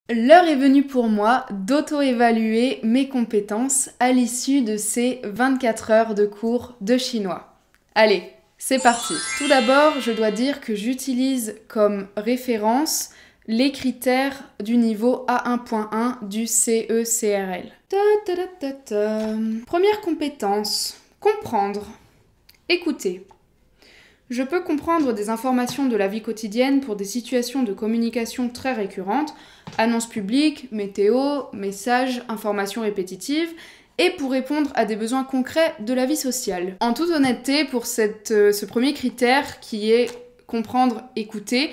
L'heure est venue pour moi d'auto-évaluer mes compétences à l'issue de ces 24 heures de cours de chinois. Allez, c'est parti. Tout d'abord, je dois dire que j'utilise comme référence les critères du niveau A1.1 du CECRL. Première compétence, comprendre. Écoutez. Je peux comprendre des informations de la vie quotidienne pour des situations de communication très récurrentes, annonces publiques, météo, messages, informations répétitives, et pour répondre à des besoins concrets de la vie sociale. En toute honnêteté, pour ce premier critère qui est comprendre, écouter,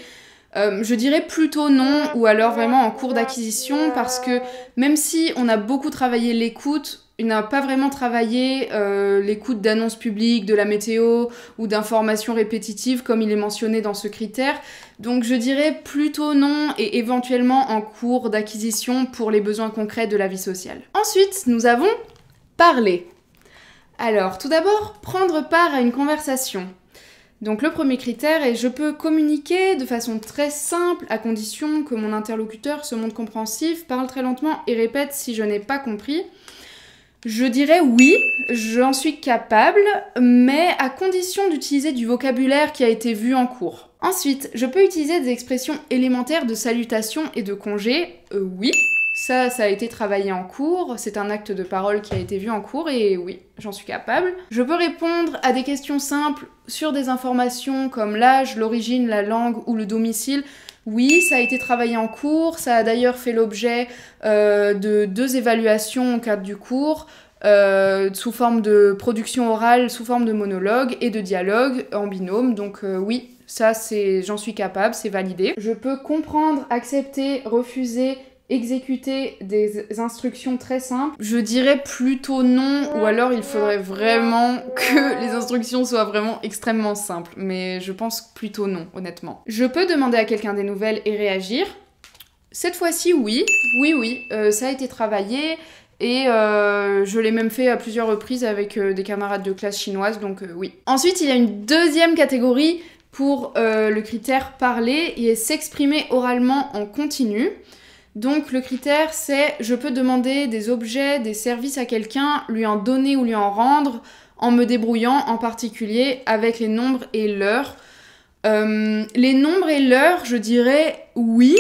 je dirais plutôt non, ou alors vraiment en cours d'acquisition, parce que même si on a beaucoup travaillé l'écoute, il n'a pas vraiment travaillé l'écoute d'annonces publiques, de la météo ou d'informations répétitives comme il est mentionné dans ce critère. Donc je dirais plutôt non et éventuellement en cours d'acquisition pour les besoins concrets de la vie sociale. Ensuite, nous avons parler. Alors, tout d'abord, prendre part à une conversation. Donc le premier critère est je peux communiquer de façon très simple à condition que mon interlocuteur se montre compréhensif, parle très lentement et répète si je n'ai pas compris. Je dirais oui, j'en suis capable, mais à condition d'utiliser du vocabulaire qui a été vu en cours. Ensuite, je peux utiliser des expressions élémentaires de salutation et de congé. Oui, ça a été travaillé en cours, c'est un acte de parole qui a été vu en cours et oui, j'en suis capable. Je peux répondre à des questions simples sur des informations comme l'âge, l'origine, la langue ou le domicile. Oui, ça a été travaillé en cours, ça a d'ailleurs fait l'objet de 2 évaluations au cadre du cours, sous forme de production orale, sous forme de monologue et de dialogue en binôme, donc oui, ça j'en suis capable, c'est validé. Je peux comprendre, accepter, refuser, exécuter des instructions très simples. Je dirais plutôt non, ou alors il faudrait vraiment que les instructions soient vraiment extrêmement simples, mais je pense plutôt non, honnêtement. Je peux demander à quelqu'un des nouvelles et réagir. Cette fois-ci, oui, ça a été travaillé, et je l'ai même fait à plusieurs reprises avec des camarades de classe chinoise, donc oui. Ensuite, il y a une deuxième catégorie pour le critère parler, et s'exprimer oralement en continu. Donc le critère c'est je peux demander des objets, des services à quelqu'un, lui en donner ou lui en rendre, en me débrouillant en particulier avec les nombres et l'heure. Les nombres et l'heure, je dirais oui,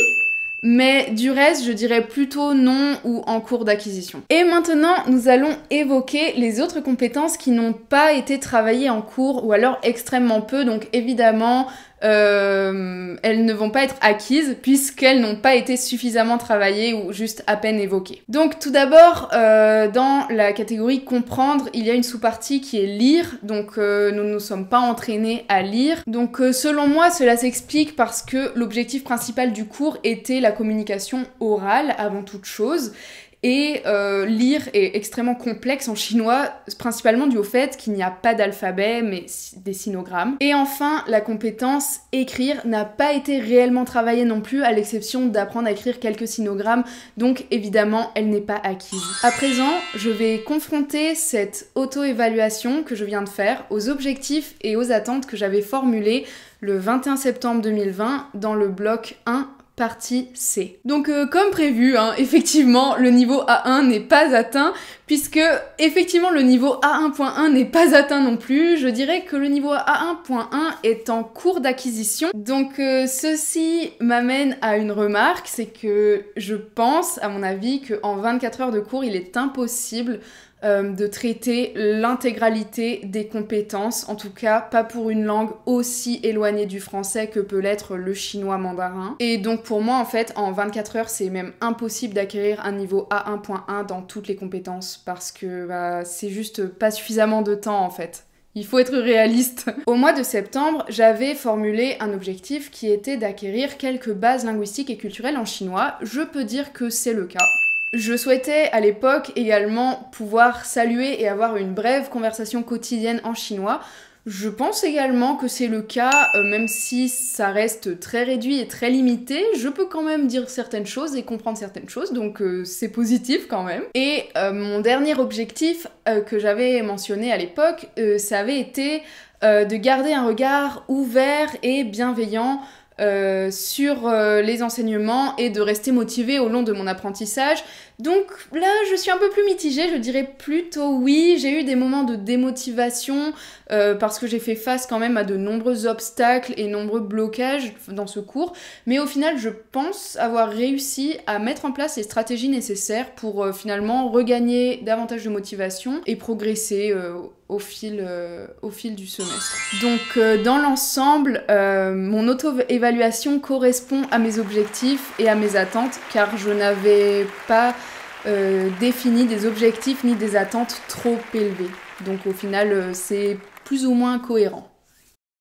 mais du reste, je dirais plutôt non ou en cours d'acquisition. Et maintenant, nous allons évoquer les autres compétences qui n'ont pas été travaillées en cours ou alors extrêmement peu, donc évidemment, elles ne vont pas être acquises puisqu'elles n'ont pas été suffisamment travaillées ou juste à peine évoquées. Donc tout d'abord, dans la catégorie comprendre, il y a une sous-partie qui est lire, donc nous ne nous sommes pas entraînés à lire. Donc selon moi, cela s'explique parce que l'objectif principal du cours était la communication orale avant toute chose. Et lire est extrêmement complexe en chinois, principalement dû au fait qu'il n'y a pas d'alphabet, mais des sinogrammes. Et enfin, la compétence écrire n'a pas été réellement travaillée non plus, à l'exception d'apprendre à écrire quelques sinogrammes, donc évidemment, elle n'est pas acquise. À présent, je vais confronter cette auto-évaluation que je viens de faire aux objectifs et aux attentes que j'avais formulées le 21 septembre 2020 dans le bloc 1, partie C. Donc comme prévu, effectivement, le niveau A1 n'est pas atteint, puisque effectivement le niveau A1.1 n'est pas atteint non plus. Je dirais que le niveau A1.1 est en cours d'acquisition. Donc ceci m'amène à une remarque, c'est que je pense, à mon avis, qu'en 24 heures de cours, il est impossible de traiter l'intégralité des compétences, en tout cas pas pour une langue aussi éloignée du français que peut l'être le chinois mandarin. Et donc pour moi en fait en 24 heures c'est même impossible d'acquérir un niveau A1.1 dans toutes les compétences parce que c'est juste pas suffisamment de temps en fait. Il faut être réaliste. Au mois de septembre, j'avais formulé un objectif qui était d'acquérir quelques bases linguistiques et culturelles en chinois. Je peux dire que c'est le cas. Je souhaitais à l'époque également pouvoir saluer et avoir une brève conversation quotidienne en chinois. Je pense également que c'est le cas, même si ça reste très réduit et très limité, je peux quand même dire certaines choses et comprendre certaines choses, donc c'est positif quand même. Et mon dernier objectif que j'avais mentionné à l'époque, ça avait été de garder un regard ouvert et bienveillant sur les enseignements et de rester motivée au long de mon apprentissage. Donc là, je suis un peu plus mitigée, je dirais plutôt oui. J'ai eu des moments de démotivation parce que j'ai fait face quand même à de nombreux obstacles et nombreux blocages dans ce cours. Mais au final, je pense avoir réussi à mettre en place les stratégies nécessaires pour finalement regagner davantage de motivation et progresser au fil du semestre. Donc dans l'ensemble, mon auto-évaluation correspond à mes objectifs et à mes attentes car je n'avais pas défini des objectifs ni des attentes trop élevées. Donc au final, c'est plus ou moins cohérent.